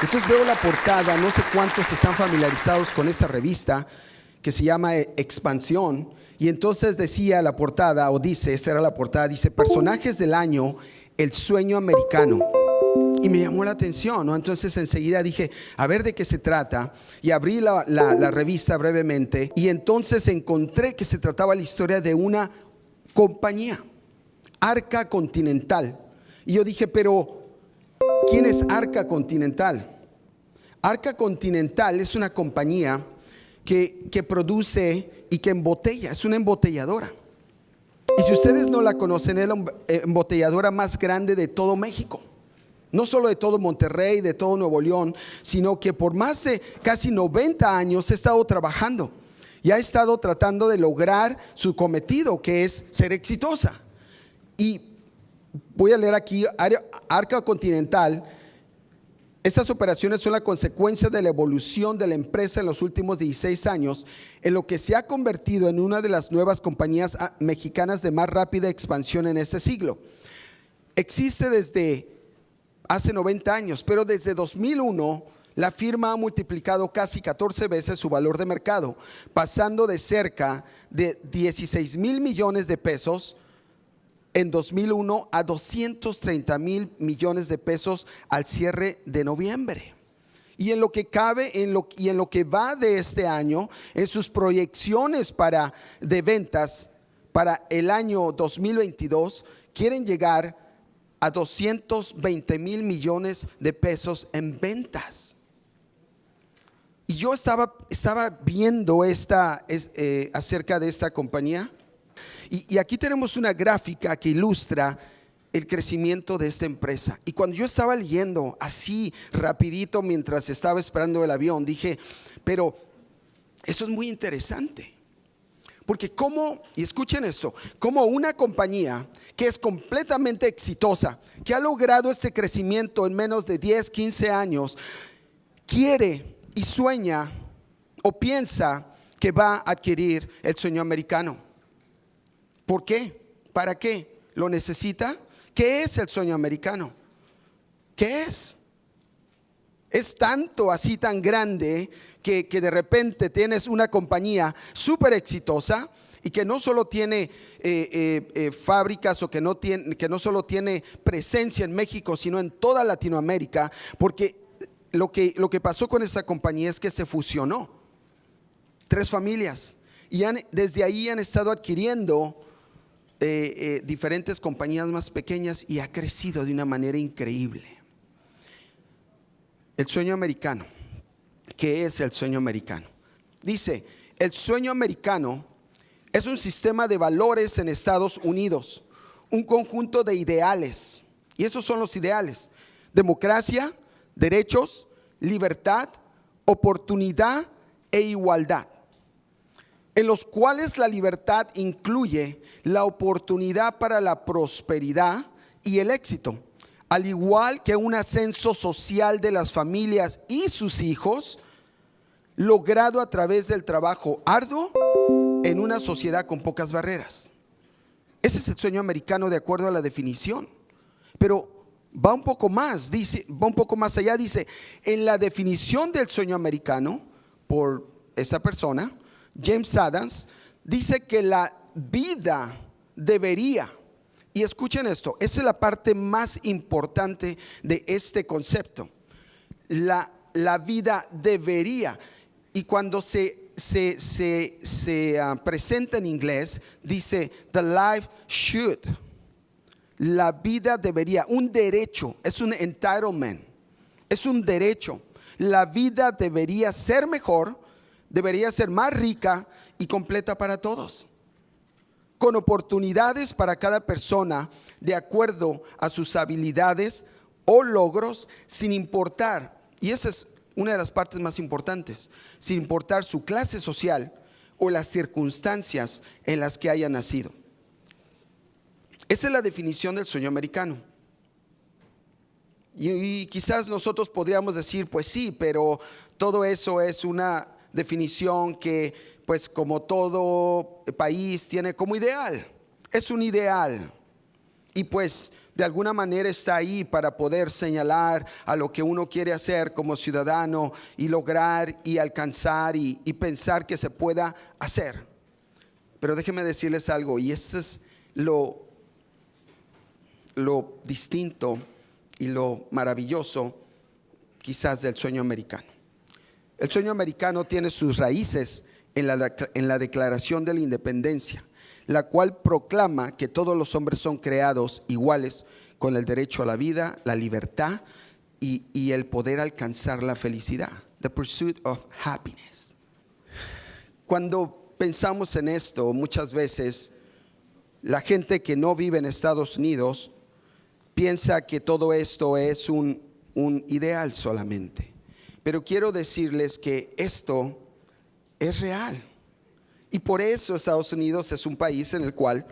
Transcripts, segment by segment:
Entonces veo la portada, no sé cuántos están familiarizados con esta revista que se llama Expansión, y entonces decía la portada, o dice, esta era la portada, dice personajes del año, el sueño americano. Y me llamó la atención, ¿no? Entonces enseguida dije, a ver de qué se trata, y abrí la revista brevemente, y entonces encontré que se trataba la historia de una compañía, Arca Continental. Y yo dije, pero ¿quién es Arca Continental? Arca Continental es una compañía que produce y que embotella, es una embotelladora. Y si ustedes no la conocen, es la embotelladora más grande de todo México. No solo de todo Monterrey, de todo Nuevo León, sino que por más de casi 90 años ha estado trabajando y ha estado tratando de lograr su cometido, que es ser exitosa. Y voy a leer aquí, Arca Continental. Estas operaciones son la consecuencia de la evolución de la empresa en los últimos 16 años, en lo que se ha convertido en una de las nuevas compañías mexicanas de más rápida expansión en este siglo. Existe desde hace 90 años, pero desde 2001 la firma ha multiplicado casi 14 veces su valor de mercado, pasando de cerca de 16 mil millones de pesos en 2001 a 230 mil millones de pesos al cierre de noviembre. Y en lo que cabe, en lo que va de este año, en sus proyecciones de ventas para el año 2022, quieren llegar a 220 mil millones de pesos en ventas. Y yo estaba viendo acerca de esta compañía. Y aquí tenemos una gráfica que ilustra el crecimiento de esta empresa. Y cuando yo estaba leyendo así rapidito mientras estaba esperando el avión, dije, pero eso es muy interesante. Porque y escuchen esto, como una compañía que es completamente exitosa, que ha logrado este crecimiento en menos de 10, 15 años, quiere y sueña o piensa que va a adquirir el sueño americano. ¿Por qué? ¿Para qué? ¿Lo necesita? ¿Qué es el sueño americano? ¿Qué es? Es tanto así tan grande que de repente tienes una compañía súper exitosa y que no solo tiene fábricas o que no solo tiene presencia en México, sino en toda Latinoamérica, porque lo que pasó con esta compañía es que se fusionó 3 familias y desde ahí han estado adquiriendo diferentes compañías más pequeñas y ha crecido de una manera increíble. El sueño americano. ¿Qué es el sueño americano? Dice, el sueño americano es un sistema de valores en Estados Unidos, un conjunto de ideales, y esos son los ideales: democracia, derechos, libertad, oportunidad e igualdad, en los cuales la libertad incluye la oportunidad para la prosperidad y el éxito, al igual que un ascenso social de las familias y sus hijos, logrado a través del trabajo arduo en una sociedad con pocas barreras. Ese es el sueño americano de acuerdo a la definición. Pero va un poco más, va un poco más allá. Dice, en la definición del sueño americano por esa persona, James Adams, dice que la vida debería, y escuchen esto, esa es la parte más importante de este concepto, la vida debería. Y cuando se presenta en inglés, dice the life should. La vida debería, un derecho, es un entitlement, es un derecho. La vida debería ser mejor, debería ser más rica y completa para todos, con oportunidades para cada persona de acuerdo a sus habilidades o logros, sin importar, y esa es una de las partes más importantes, sin importar su clase social o las circunstancias en las que haya nacido. Esa es la definición del sueño americano. Y quizás nosotros podríamos decir, pues sí, pero todo eso es una definición que, pues como todo país tiene como ideal. Es un ideal. Y pues de alguna manera está ahí para poder señalar a lo que uno quiere hacer como ciudadano y lograr y alcanzar y pensar que se pueda hacer. Pero déjenme decirles algo, y eso es lo distinto y lo maravilloso quizás del sueño americano. El sueño americano tiene sus raíces en la Declaración de la Independencia, la cual proclama que todos los hombres son creados iguales con el derecho a la vida, la libertad y el poder alcanzar la felicidad. The pursuit of happiness. Cuando pensamos en esto, muchas veces la gente que no vive en Estados Unidos piensa que todo esto es un ideal solamente. Pero quiero decirles que esto es real. Y por eso Estados Unidos es un país en el cual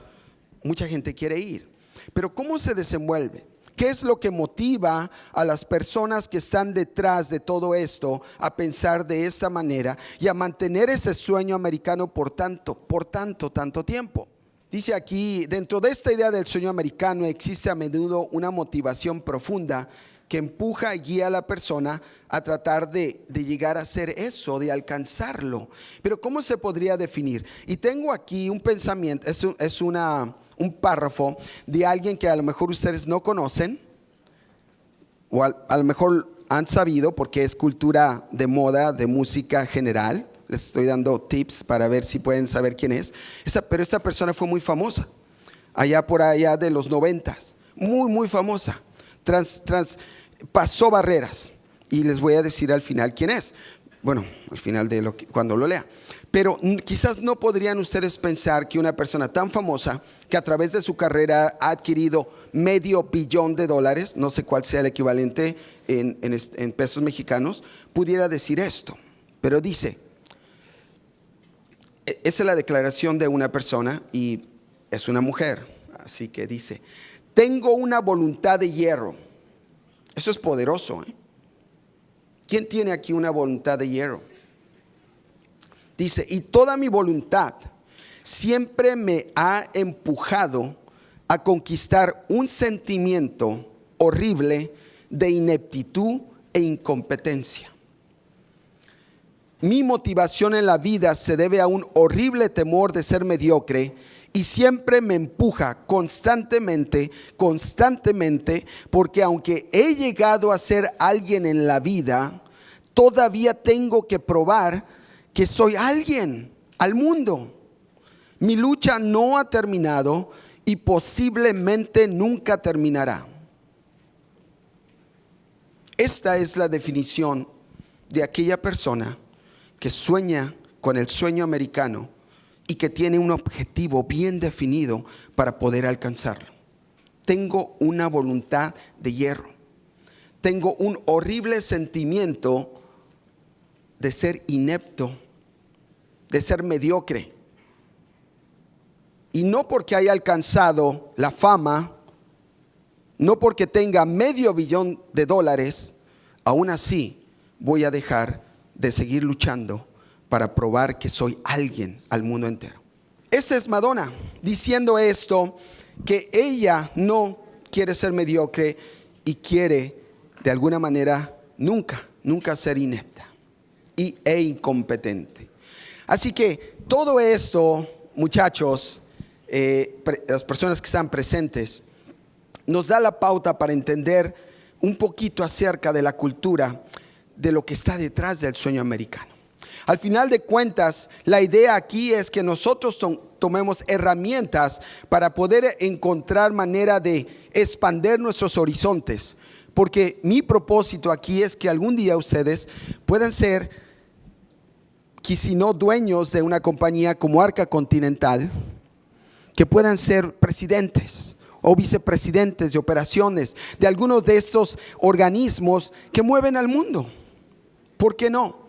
mucha gente quiere ir. Pero ¿cómo se desenvuelve? ¿Qué es lo que motiva a las personas que están detrás de todo esto a pensar de esta manera y a mantener ese sueño americano por tanto tiempo? Dice aquí, dentro de esta idea del sueño americano existe a menudo una motivación profunda que empuja y guía a la persona a tratar de llegar a hacer eso, de alcanzarlo. Pero ¿cómo se podría definir? Y tengo aquí un pensamiento, es un párrafo de alguien que a lo mejor ustedes no conocen, o a lo mejor han sabido porque es cultura de moda, de música general. Les estoy dando tips para ver si pueden saber quién es. Pero esta persona fue muy famosa, por allá de los 90s, muy famosa. Pasó barreras, y les voy a decir al final quién es. Bueno, al final cuando lo lea. Pero quizás no podrían ustedes pensar que una persona tan famosa, que a través de su carrera ha adquirido $500 millones, no sé cuál sea el equivalente en pesos mexicanos, pudiera decir esto. Pero dice, esa es la declaración de una persona y es una mujer. Así que dice, tengo una voluntad de hierro. Eso es poderoso, ¿eh? ¿Quién tiene aquí una voluntad de hierro? Dice, y toda mi voluntad siempre me ha empujado a conquistar un sentimiento horrible de ineptitud e incompetencia. Mi motivación en la vida se debe a un horrible temor de ser mediocre y siempre me empuja constantemente, porque aunque he llegado a ser alguien en la vida, todavía tengo que probar que soy alguien al mundo. Mi lucha no ha terminado y posiblemente nunca terminará. Esta es la definición de aquella persona que sueña con el sueño americano y que tiene un objetivo bien definido para poder alcanzarlo. Tengo una voluntad de hierro. Tengo un horrible sentimiento de ser inepto, de ser mediocre. Y no porque haya alcanzado la fama, no porque tenga $500 millones, aún así voy a dejar de seguir luchando para probar que soy alguien al mundo entero. Esa es Madonna diciendo esto, que ella no quiere ser mediocre y quiere de alguna manera nunca ser inepta e incompetente. Así que todo esto, muchachos, las personas que están presentes, nos da la pauta para entender un poquito acerca de la cultura de lo que está detrás del sueño americano. Al final de cuentas, la idea aquí es que nosotros tomemos herramientas para poder encontrar manera de expandir nuestros horizontes, porque mi propósito aquí es que algún día ustedes puedan ser, que si no dueños de una compañía como Arca Continental, que puedan ser presidentes o vicepresidentes de operaciones de algunos de estos organismos que mueven al mundo. ¿Por qué no?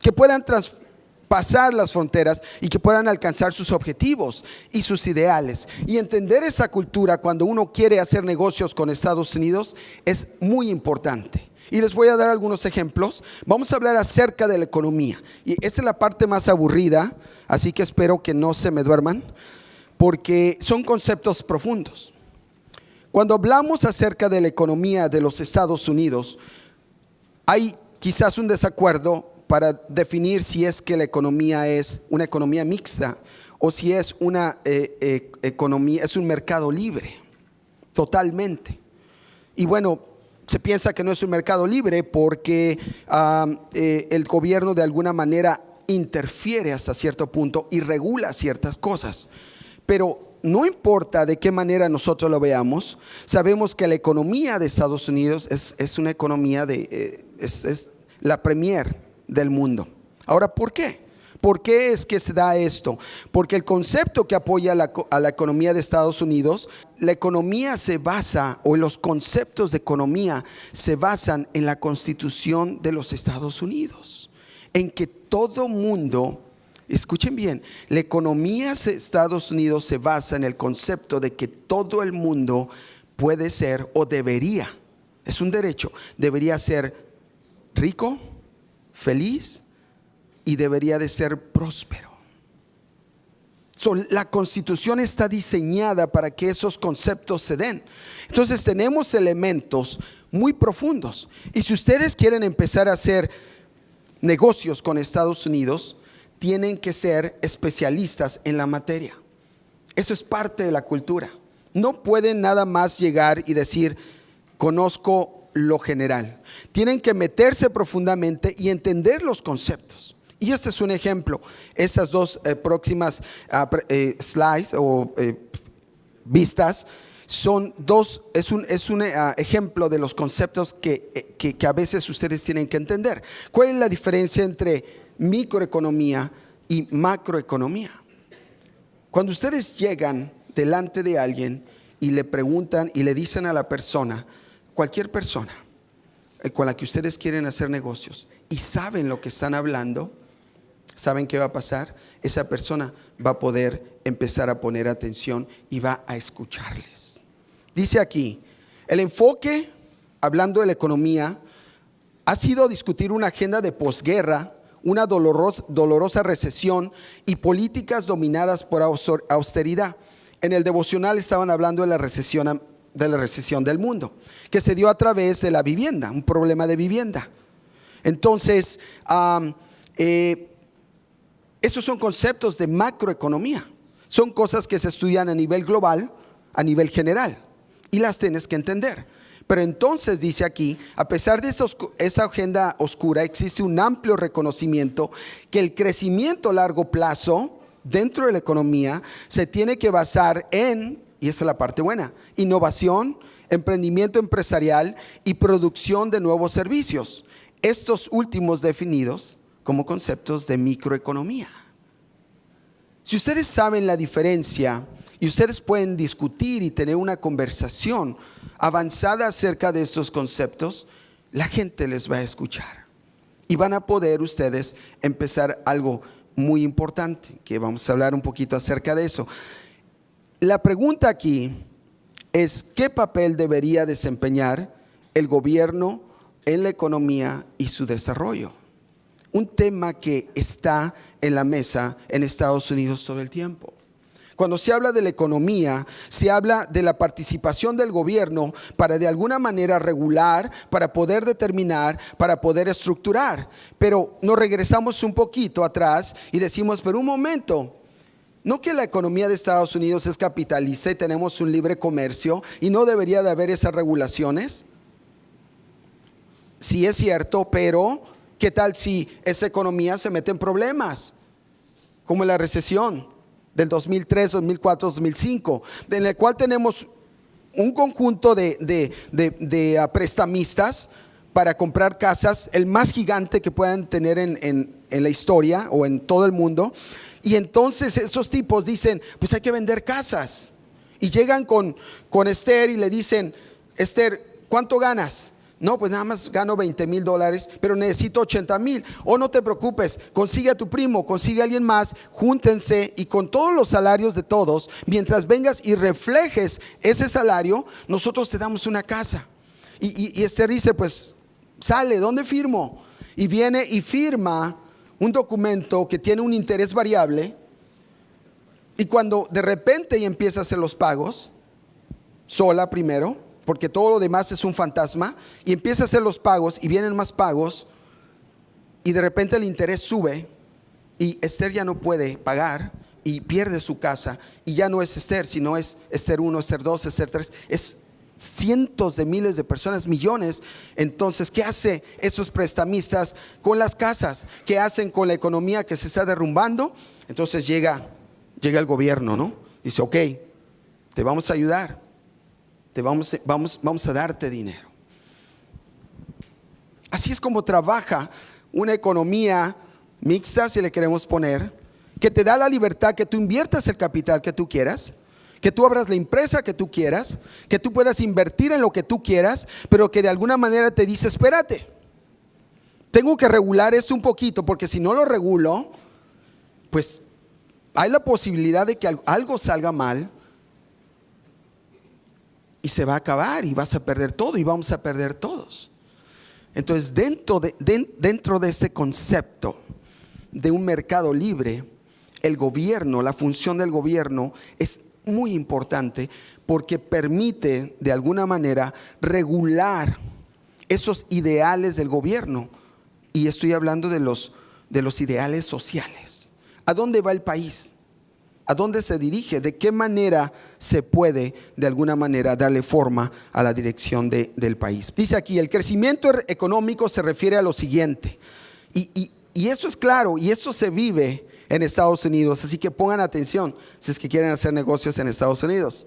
Que puedan traspasar las fronteras y que puedan alcanzar sus objetivos y sus ideales. Y entender esa cultura cuando uno quiere hacer negocios con Estados Unidos es muy importante. Y les voy a dar algunos ejemplos. Vamos a hablar acerca de la economía. Y esta es la parte más aburrida, así que espero que no se me duerman, porque son conceptos profundos. Cuando hablamos acerca de la economía de los Estados Unidos, hay quizás un desacuerdo para definir si es que la economía es una economía mixta o si es una economía, es un mercado libre, totalmente. Y bueno, se piensa que no es un mercado libre porque el gobierno de alguna manera interfiere hasta cierto punto y regula ciertas cosas. Pero no importa de qué manera nosotros lo veamos, sabemos que la economía de Estados Unidos es una economía es la premier del mundo. Ahora, ¿por qué? ¿Por qué es que se da esto? Porque el concepto que apoya a la economía de Estados Unidos, la economía se basa, o los conceptos de economía se basan en la Constitución de los Estados Unidos, en que todo mundo, escuchen bien, la economía de Estados Unidos se basa en el concepto de que todo el mundo puede ser o debería, es un derecho, debería ser rico, feliz y debería de ser próspero. La Constitución está diseñada para que esos conceptos se den. Entonces tenemos elementos muy profundos. Y si ustedes quieren empezar a hacer negocios con Estados Unidos, tienen que ser especialistas en la materia. Eso es parte de la cultura. No pueden nada más llegar y decir, conozco lo general. Tienen que meterse profundamente y entender los conceptos. Y este es un ejemplo. Esas dos próximas slides o vistas son dos, es un ejemplo de los conceptos que a veces ustedes tienen que entender. ¿Cuál es la diferencia entre microeconomía y macroeconomía? Cuando ustedes llegan delante de alguien y le preguntan y le dicen a la persona, cualquier persona con la que ustedes quieren hacer negocios y saben lo que están hablando, ¿saben qué va a pasar? Esa persona va a poder empezar a poner atención y va a escucharles. Dice aquí, el enfoque, hablando de la economía, ha sido discutir una agenda de posguerra, una dolorosa recesión y políticas dominadas por austeridad. En el devocional estaban hablando de la recesión del mundo, que se dio a través de la vivienda, un problema de vivienda. Entonces, esos son conceptos de macroeconomía, son cosas que se estudian a nivel global, a nivel general, y las tienes que entender. Pero entonces dice aquí, a pesar de esa agenda oscura, existe un amplio reconocimiento que el crecimiento a largo plazo dentro de la economía se tiene que basar en, y esa es la parte buena, innovación, emprendimiento empresarial y producción de nuevos servicios. Estos últimos definidos como conceptos de microeconomía. Si ustedes saben la diferencia y ustedes pueden discutir y tener una conversación avanzada acerca de estos conceptos, la gente les va a escuchar y van a poder ustedes empezar algo muy importante, que vamos a hablar un poquito acerca de eso. La pregunta aquí es, ¿qué papel debería desempeñar el gobierno en la economía y su desarrollo? Un tema que está en la mesa en Estados Unidos todo el tiempo. Cuando se habla de la economía, se habla de la participación del gobierno para de alguna manera regular, para poder determinar, para poder estructurar. Pero nos regresamos un poquito atrás y decimos, pero un momento, ¿no que la economía de Estados Unidos es capitalista y tenemos un libre comercio y no debería de haber esas regulaciones? Sí es cierto, pero ¿qué tal si esa economía se mete en problemas? Como la recesión del 2003, 2004, 2005, en el cual tenemos un conjunto de prestamistas para comprar casas, el más gigante que puedan tener en la historia o en todo el mundo. Y entonces esos tipos dicen, pues hay que vender casas. Y llegan con Esther y le dicen, Esther, ¿cuánto ganas? No, pues nada más gano $20,000, pero necesito 80,000. Oh, no te preocupes, consigue a tu primo, consigue a alguien más, júntense y con todos los salarios de todos, mientras vengas y reflejes ese salario, nosotros te damos una casa. Y Esther dice, pues sale, ¿dónde firmo? Y viene y firma un documento que tiene un interés variable. Y cuando de repente empieza a hacer los pagos, sola primero, porque todo lo demás es un fantasma, y empieza a hacer los pagos y vienen más pagos y de repente el interés sube y Esther ya no puede pagar y pierde su casa, y ya no es Esther, sino es Esther 1, Esther 2, Esther 3, es cientos de miles de personas, millones. Entonces, ¿qué hace esos prestamistas con las casas? ¿Qué hacen con la economía que se está derrumbando? Entonces llega el gobierno, ¿no? Dice, ok, te vamos a ayudar, vamos a darte dinero. Así es como trabaja una economía mixta, si le queremos poner, que te da la libertad que tú inviertas el capital que tú quieras, que tú abras la empresa que tú quieras, que tú puedas invertir en lo que tú quieras, pero que de alguna manera te dice, espérate, tengo que regular esto un poquito, porque si no lo regulo, pues hay la posibilidad de que algo salga mal y se va a acabar y vas a perder todo y vamos a perder todos. Entonces, dentro de este concepto de un mercado libre, el gobierno, la función del gobierno es muy importante, porque permite de alguna manera regular esos ideales del gobierno, y estoy hablando de los ideales sociales. ¿A dónde va el país? ¿A dónde se dirige? ¿De qué manera se puede de alguna manera darle forma a la dirección del país? Dice aquí, el crecimiento económico se refiere a lo siguiente, y eso es claro, y eso se vive en Estados Unidos, así que pongan atención si es que quieren hacer negocios en Estados Unidos.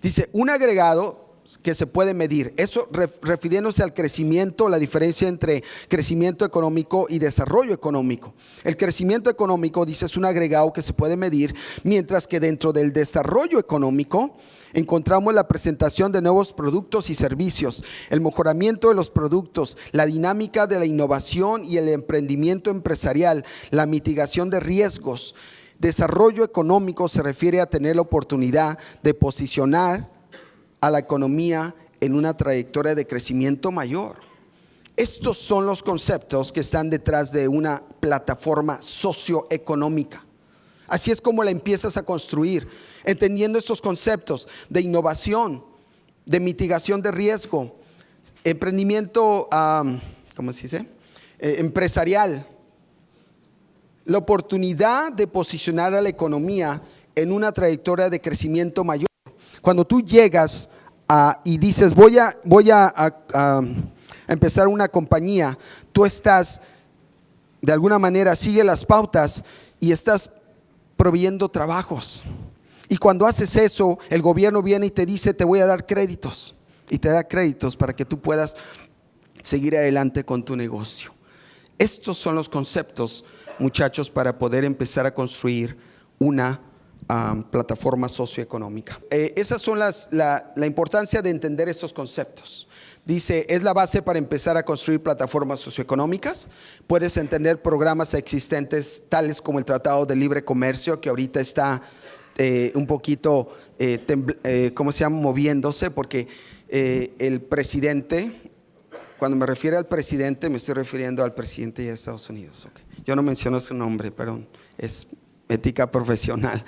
Dice, un agregado que se puede medir, eso refiriéndose al crecimiento, la diferencia entre crecimiento económico y desarrollo económico. El crecimiento económico, dice, es un agregado que se puede medir, mientras que dentro del desarrollo económico encontramos la presentación de nuevos productos y servicios, el mejoramiento de los productos, la dinámica de la innovación y el emprendimiento empresarial, la mitigación de riesgos. Desarrollo económico se refiere a tener la oportunidad de posicionar a la economía en una trayectoria de crecimiento mayor. Estos son los conceptos que están detrás de una plataforma socioeconómica. Así es como la empiezas a construir, entendiendo estos conceptos de innovación, de mitigación de riesgo, emprendimiento, ¿cómo se dice? Empresarial, la oportunidad de posicionar a la economía en una trayectoria de crecimiento mayor. Cuando tú llegas y dices, voy a empezar una compañía, tú estás, de alguna manera, sigue las pautas y estás proveyendo trabajos. Y cuando haces eso, el gobierno viene y te dice, te voy a dar créditos, y te da créditos para que tú puedas seguir adelante con tu negocio. Estos son los conceptos, muchachos, para poder empezar a construir una plataforma socioeconómica. Esas son la importancia de entender estos conceptos. Dice, es la base para empezar a construir plataformas socioeconómicas. Puedes entender programas existentes tales como el Tratado de Libre Comercio, que ahorita está un poquito, ¿cómo se llama? Moviéndose, porque el presidente, cuando me refiero al presidente, me estoy refiriendo al presidente de Estados Unidos. Okay. Yo no menciono su nombre, perdón, es ética profesional.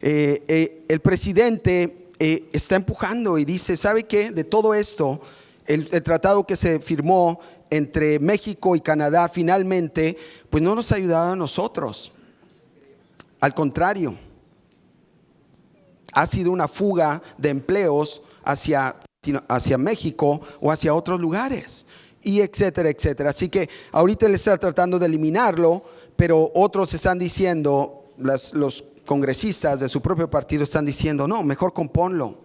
El presidente está empujando y dice, ¿sabe qué? De todo esto, el tratado que se firmó entre México y Canadá finalmente, pues no nos ha ayudado a nosotros. Al contrario, ha sido una fuga de empleos hacia México o hacia otros lugares, y etcétera, etcétera. Así que ahorita él está tratando de eliminarlo, pero otros están diciendo, los congresistas de su propio partido están diciendo, no, mejor compónlo.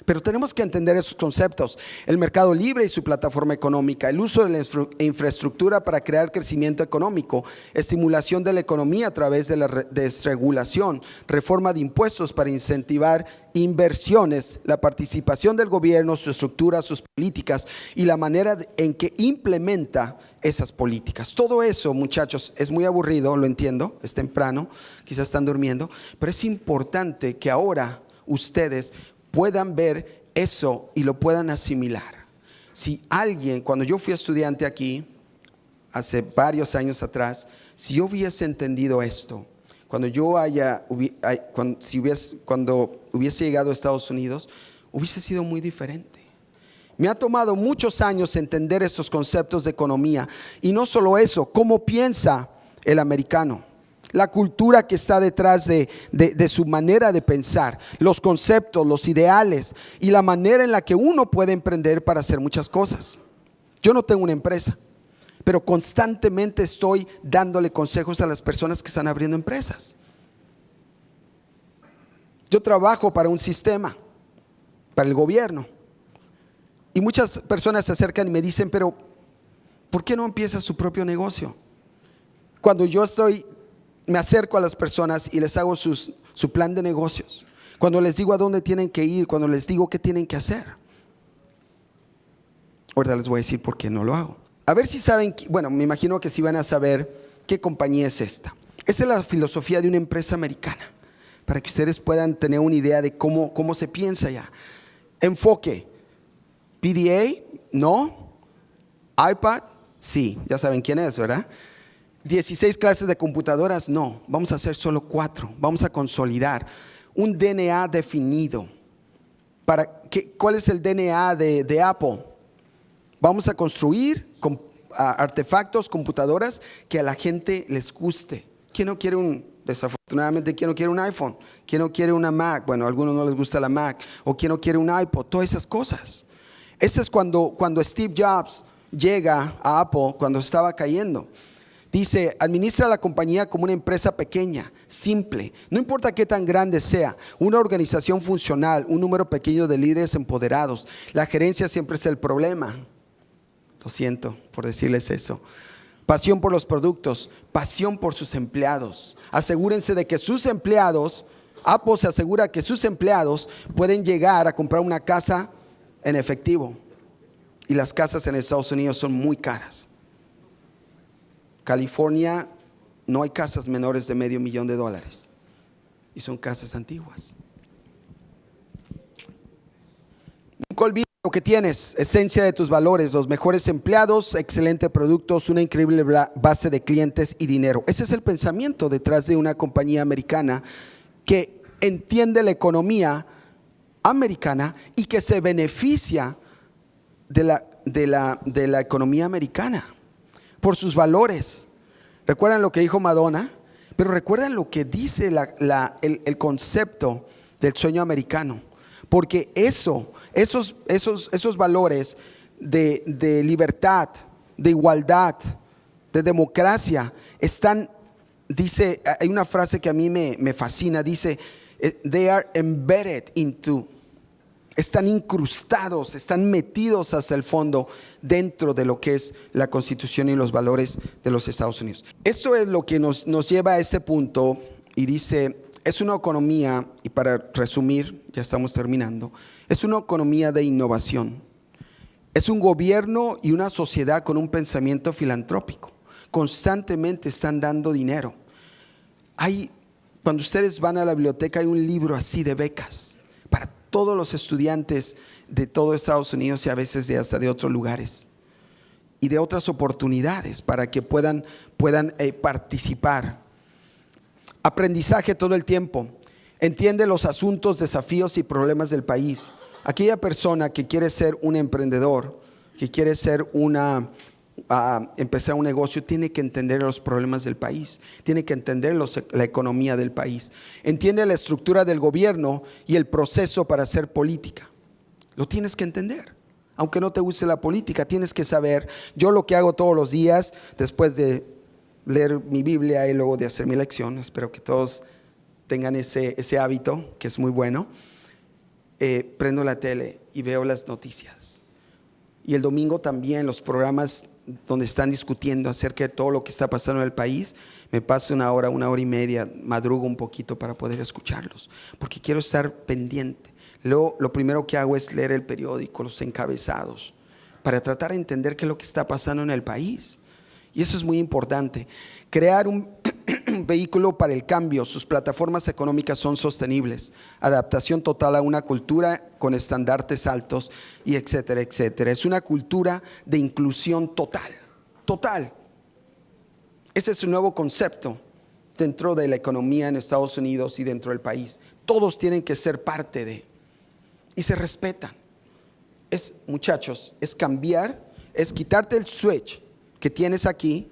Pero tenemos que entender esos conceptos: el mercado libre y su plataforma económica, el uso de la infraestructura para crear crecimiento económico, estimulación de la economía a través de la desregulación, reforma de impuestos para incentivar inversiones, la participación del gobierno, su estructura, sus políticas y la manera en que implementa esas políticas. Todo eso, muchachos, es muy aburrido, lo entiendo, es temprano, quizás están durmiendo, pero es importante que ahora ustedes puedan ver eso y lo puedan asimilar. Si alguien, cuando yo fui estudiante aquí, hace varios años atrás, si yo hubiese entendido esto, cuando hubiese llegado a Estados Unidos, hubiese sido muy diferente. Me ha tomado muchos años entender estos conceptos de economía. Y no solo eso, cómo piensa el americano, la cultura que está detrás de su manera de pensar, los conceptos, los ideales y la manera en la que uno puede emprender para hacer muchas cosas. Yo no tengo una empresa, pero constantemente estoy dándole consejos a las personas que están abriendo empresas. Yo trabajo para un sistema, para el gobierno. Y muchas personas se acercan y me dicen, pero ¿por qué no empiezas su propio negocio? Cuando yo me acerco a las personas y les hago su plan de negocios, cuando les digo a dónde tienen que ir, cuando les digo qué tienen que hacer. Ahorita les voy a decir por qué no lo hago. A ver si saben, bueno, me imagino que sí van a saber qué compañía es esta. Esa es la filosofía de una empresa americana, para que ustedes puedan tener una idea de cómo se piensa ya. Enfoque. PDA, no. iPad, sí, ya saben quién es, ¿verdad? 16 clases de computadoras, no. Vamos a hacer solo 4. Vamos a consolidar un DNA definido. ¿Cuál es el DNA de Apple? Vamos a construir artefactos, computadoras que a la gente les guste. ¿Quién no quiere desafortunadamente, quién no quiere un iPhone? ¿Quién no quiere una Mac? Bueno, a algunos no les gusta la Mac. ¿O quién no quiere un iPod? Todas esas cosas. Ese es cuando Steve Jobs llega a Apple, cuando estaba cayendo. Dice, administra la compañía como una empresa pequeña, simple, no importa qué tan grande sea, una organización funcional, un número pequeño de líderes empoderados. La gerencia siempre es el problema. Lo siento por decirles eso. Pasión por los productos, pasión por sus empleados. Asegúrense de que sus empleados, Apple se asegura que sus empleados pueden llegar a comprar una casa en efectivo. Y las casas en Estados Unidos son muy caras. California no hay casas menores de $500,000 y son casas antiguas. Nunca olvides lo que tienes, esencia de tus valores, los mejores empleados, excelentes productos, una increíble base de clientes y dinero. Ese es el pensamiento detrás de una compañía americana que entiende la economía americana y que se beneficia de la economía americana por sus valores. ¿Recuerdan lo que dijo Madonna? Pero recuerdan lo que dice el concepto del sueño americano. Porque esos valores de libertad, de igualdad, de democracia, dice, hay una frase que a mí me fascina, dice, they are embedded into. Están incrustados, están metidos hasta el fondo dentro de lo que es la Constitución y los valores de los Estados Unidos. Esto es lo que nos lleva a este punto y dice, es una economía, y para resumir, ya estamos terminando, es una economía de innovación. Es un gobierno y una sociedad con un pensamiento filantrópico. Constantemente están dando dinero. Cuando ustedes van a la biblioteca hay un libro así de becas para todos los estudiantes de todo Estados Unidos y a veces hasta de otros lugares y de otras oportunidades para que puedan participar. Aprendizaje todo el tiempo. Entiende los asuntos, desafíos y problemas del país. Aquella persona que quiere ser un emprendedor, que quiere ser empezar un negocio, tiene que entender los problemas del país, tiene que entender la economía del país, entiende la estructura del gobierno y el proceso para hacer política. Lo tienes que entender, aunque no te guste la política, tienes que saber. Yo lo que hago todos los días, después de leer mi Biblia y luego de hacer mi lección, espero que todos tengan ese hábito, que es muy bueno, prendo la tele y veo las noticias. Y el domingo también los programas donde están discutiendo acerca de todo lo que está pasando en el país, me paso una hora y media, madrugo un poquito para poder escucharlos, porque quiero estar pendiente. Luego, lo primero que hago es leer el periódico, los encabezados, para tratar de entender qué es lo que está pasando en el país. Y eso es muy importante. Crear un vehículo para el cambio. Sus plataformas económicas son sostenibles. Adaptación total a una cultura con estandartes altos y etcétera, etcétera. Es una cultura de inclusión total. Total. Ese es un nuevo concepto dentro de la economía en Estados Unidos y dentro del país. Todos tienen que ser parte de. y se respetan. Muchachos, es cambiar, es quitarte el switch que tienes aquí,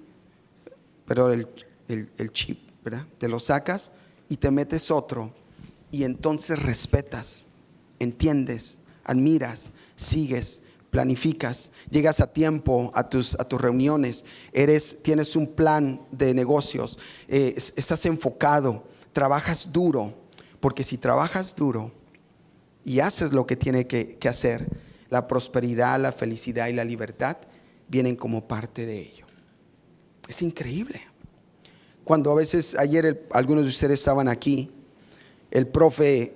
pero el chip, ¿verdad? Te lo sacas y te metes otro, y entonces respetas, entiendes, admiras, sigues, planificas, llegas a tiempo a tus reuniones, tienes un plan de negocios, estás enfocado, trabajas duro, porque si trabajas duro y haces lo que tiene que hacer, la prosperidad, la felicidad y la libertad vienen como parte de ello. Es increíble. Cuando a veces, ayer algunos de ustedes estaban aquí, el profe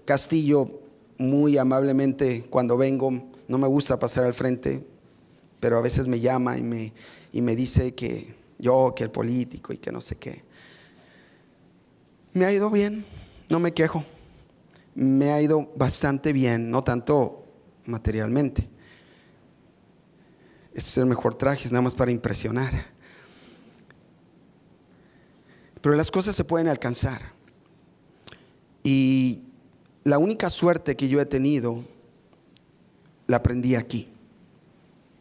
Castillo, muy amablemente, cuando vengo, no me gusta pasar al frente, pero a veces me llama y me dice que el político y que no sé qué. Me ha ido bien, no me quejo. Me ha ido bastante bien, no tanto materialmente. Ese es el mejor traje, es nada más para impresionar. Pero las cosas se pueden alcanzar. Y la única suerte que yo he tenido, la aprendí aquí.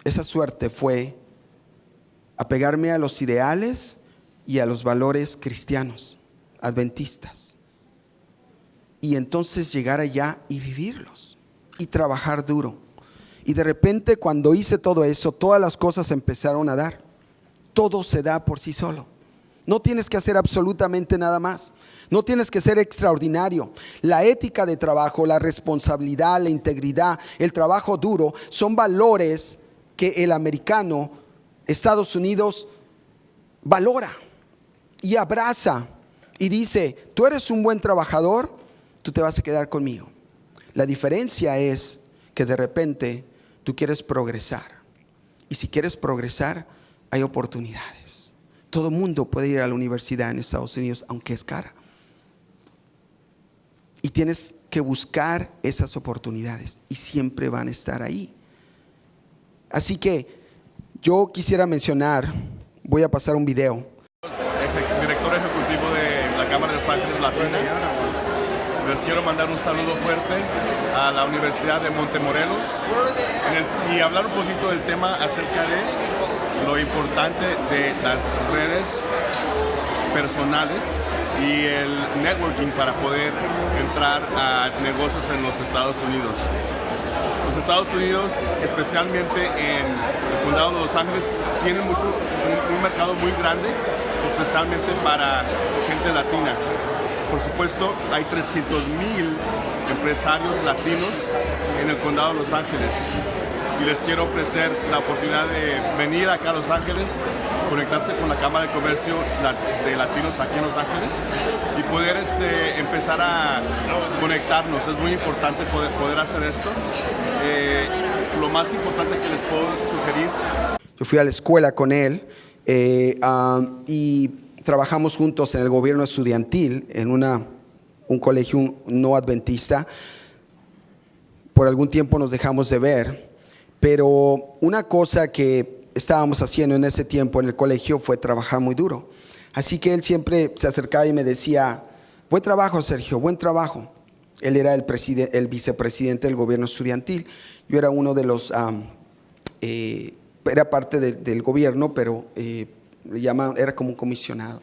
Esa suerte fue apegarme a los ideales y a los valores cristianos, adventistas. Y entonces llegar allá y vivirlos y trabajar duro. Y de repente, cuando hice todo eso, todas las cosas empezaron a dar. Todo se da por sí solo. No tienes que hacer absolutamente nada más. No tienes que ser extraordinario. La ética de trabajo, la responsabilidad, la integridad, el trabajo duro son valores que el americano, Estados Unidos, valora y abraza y dice: tú eres un buen trabajador, tú te vas a quedar conmigo. La diferencia es que de repente tú quieres progresar, y si quieres progresar hay oportunidades. Todo mundo puede ir a la universidad en Estados Unidos, aunque es cara. Y tienes que buscar esas oportunidades y siempre van a estar ahí. Así que yo quisiera mencionar, voy a pasar un video. Director ejecutivo de la Cámara de Los Ángeles Latina. Les quiero mandar un saludo fuerte a la Universidad de Montemorelos y hablar un poquito del tema acerca de lo importante de las redes personales y el networking para poder entrar a negocios en los Estados Unidos. Los Estados Unidos, especialmente en el condado de Los Ángeles, tienen un mercado muy grande, especialmente para gente latina. Por supuesto, hay 300,000 empresarios latinos en el condado de Los Ángeles. Y les quiero ofrecer la oportunidad de venir acá a Los Ángeles, conectarse con la Cámara de Comercio de Latinos aquí en Los Ángeles y poder empezar a conectarnos. Es muy importante poder hacer esto. Lo más importante que les puedo sugerir. Yo fui a la escuela con él y trabajamos juntos en el gobierno estudiantil en un colegio no adventista. Por algún tiempo nos dejamos de ver, pero una cosa que estábamos haciendo en ese tiempo en el colegio fue trabajar muy duro. Así que él siempre se acercaba y me decía: buen trabajo, Sergio, buen trabajo. Él era el vicepresidente del gobierno estudiantil. Yo era uno de los, era parte del gobierno, pero le llaman, era como un comisionado.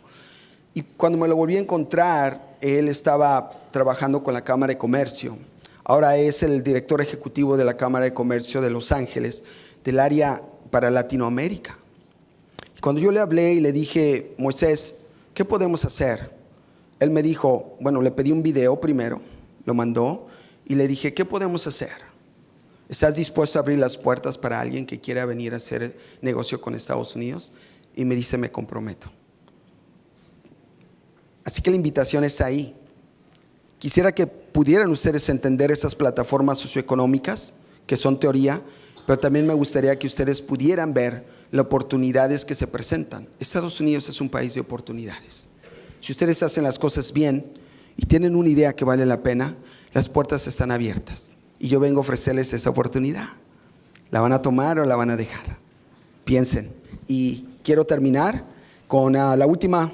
Y cuando me lo volví a encontrar, él estaba trabajando con la Cámara de Comercio. Ahora es el director ejecutivo de la Cámara de Comercio de Los Ángeles, del área para Latinoamérica. Cuando yo le hablé y le dije: Moisés, ¿qué podemos hacer? Él me dijo, bueno, le pedí un video primero, lo mandó y le dije: ¿qué podemos hacer? ¿Estás dispuesto a abrir las puertas para alguien que quiera venir a hacer negocio con Estados Unidos? Y me dice: me comprometo. Así que la invitación está ahí. Quisiera que pudieran ustedes entender esas plataformas socioeconómicas que son teoría, pero también me gustaría que ustedes pudieran ver las oportunidades que se presentan. Estados Unidos es un país de oportunidades. Si ustedes hacen las cosas bien y tienen una idea que vale la pena, las puertas están abiertas. Y yo vengo a ofrecerles esa oportunidad. ¿La van a tomar o la van a dejar? Piensen. Y quiero terminar con la última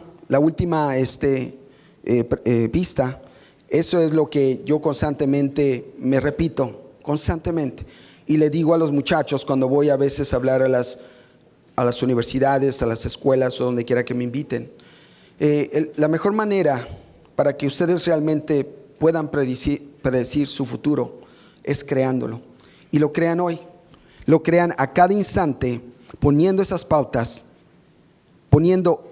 pista, Eso es lo que yo constantemente me repito, constantemente. Y le digo a los muchachos cuando voy a veces a hablar a las universidades, a las escuelas o donde quiera que me inviten. La mejor manera para que ustedes realmente puedan predecir su futuro es creándolo. Y lo crean hoy. Lo crean a cada instante, poniendo esas pautas, poniendo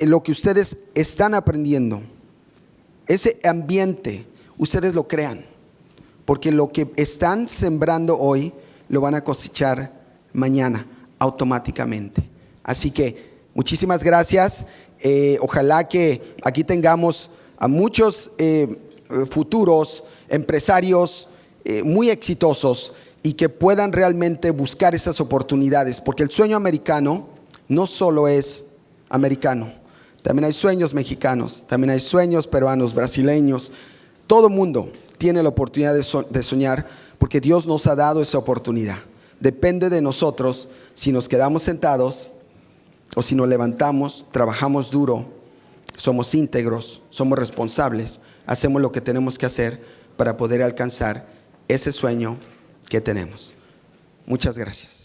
lo que ustedes están aprendiendo. Ese ambiente, ustedes lo crean. Porque lo que están sembrando hoy, lo van a cosechar mañana, automáticamente. Así que, muchísimas gracias. Ojalá que aquí tengamos a muchos futuros empresarios muy exitosos y que puedan realmente buscar esas oportunidades. Porque el sueño americano no solo es americano. También hay sueños mexicanos, también hay sueños peruanos, brasileños. Todo mundo tiene la oportunidad de soñar porque Dios nos ha dado esa oportunidad. Depende de nosotros si nos quedamos sentados o si nos levantamos, trabajamos duro, somos íntegros, somos responsables, hacemos lo que tenemos que hacer para poder alcanzar ese sueño que tenemos. Muchas gracias.